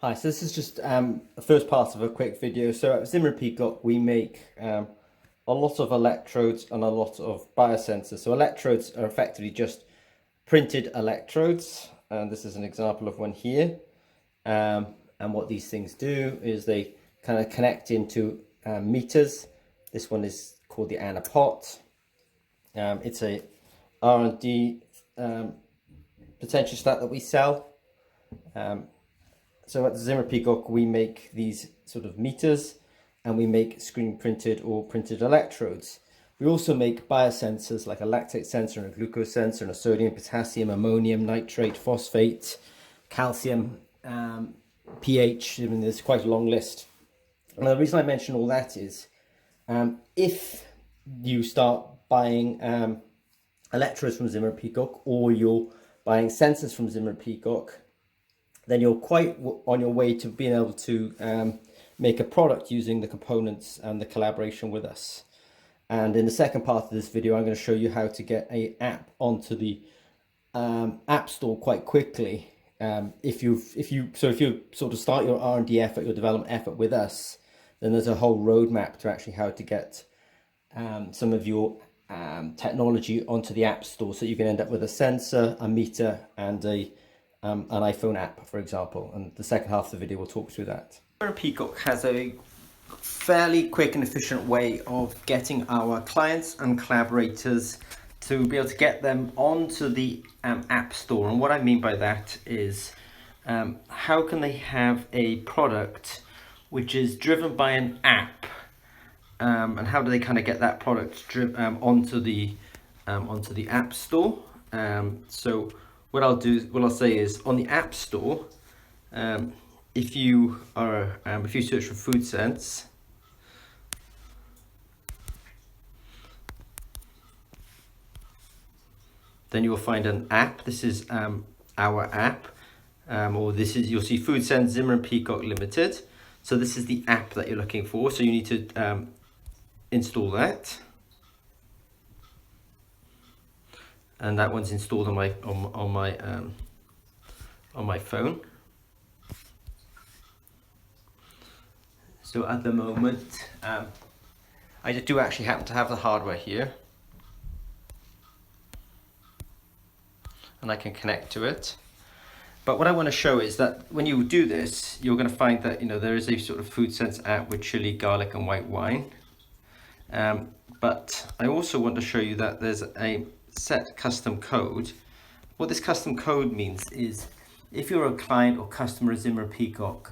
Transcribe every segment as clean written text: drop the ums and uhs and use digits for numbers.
Hi, so this is just the first part of a quick video. So at Zimmer and Peacock, we make a lot of electrodes and a lot of biosensors. So electrodes are effectively just printed electrodes, and this is an example of one here. And what these things do is they kind of connect into meters. This one is called the Anapot. It's a R&D potentiostat that we sell. So at Zimmer Peacock, we make these sort of meters and we make screen printed or printed electrodes. We also make biosensors like a lactate sensor and a glucose sensor and a sodium, potassium, ammonium, nitrate, phosphate, calcium, pH. I mean, there's quite a long list. And the reason I mention all that is if you start buying electrodes from Zimmer Peacock, or you're buying sensors from Zimmer Peacock, then you're quite on your way to being able to make a product using the components and the collaboration with us. And in the second part of this video, I'm going to show you how to get an app onto the App Store quite quickly. If you sort of start your R&D effort, your development effort with us, then there's a whole roadmap to actually how to get some of your technology onto the App Store, so you can end up with a sensor, a meter, and an iPhone app, for example. And the second half of the video will talk through that. Peacock has a fairly quick and efficient way of getting our clients and collaborators to be able to get them onto the App Store. And what I mean by that is how can they have a product which is driven by an app, and how do they kind of get that product onto the App Store. So what I'll say is, on the App Store, if you search for food sense, then you will find an app. This is our app, or you'll see Food Sense Zimmer and Peacock Limited. So this is the app that you're looking for. So you need to install that. And that one's installed on my phone. So at the moment, I do actually happen to have the hardware here, and I can connect to it. But what I want to show is that when you do this, you're going to find that there is a sort of Food Sense app with chili, garlic, and white wine. But I also want to show you that there's a set custom code. What this custom code means is, if you're a client or customer of Zimmer Peacock,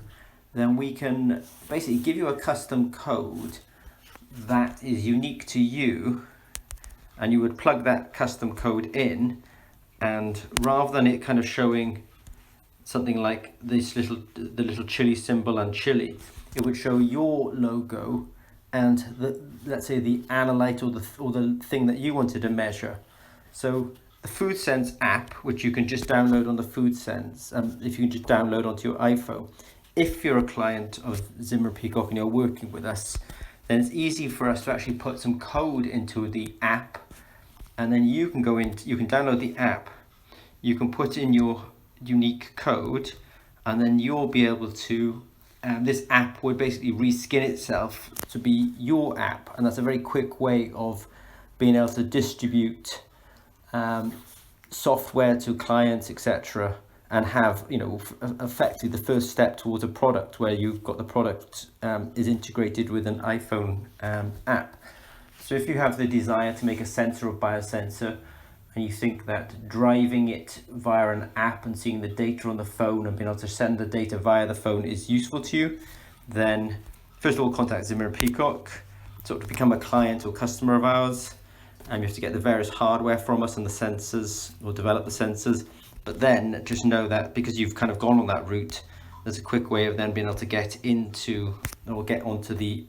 then we can basically give you a custom code that is unique to you, and you would plug that custom code in, and rather than it kind of showing something like the little chili symbol and chili, it would show your logo and let's say the analyte or the thing that you wanted to measure. So the Food Sense app, which you can just download on the Food Sense, if you can just download onto your iPhone. If you're a client of Zimmer Peacock and you're working with us, then it's easy for us to actually put some code into the app, and then you can download the app, you can put in your unique code, and then you'll be able to, this app would basically reskin itself to be your app. And that's a very quick way of being able to distribute software to clients, etc., and have effectively the first step towards a product where you've got the product is integrated with an iPhone app. So if you have the desire to make a sensor or biosensor, and you think that driving it via an app and seeing the data on the phone and being able to send the data via the phone is useful to you, then first of all contact Zimmer and Peacock to become a client or customer of ours. And you have to get the various hardware from us and the sensors, or develop the sensors. But then just know that because you've kind of gone on that route, there's a quick way of then being able to get into or get onto the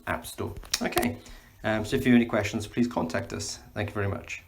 App Store. Okay, so if you have any questions, please contact us. Thank you very much.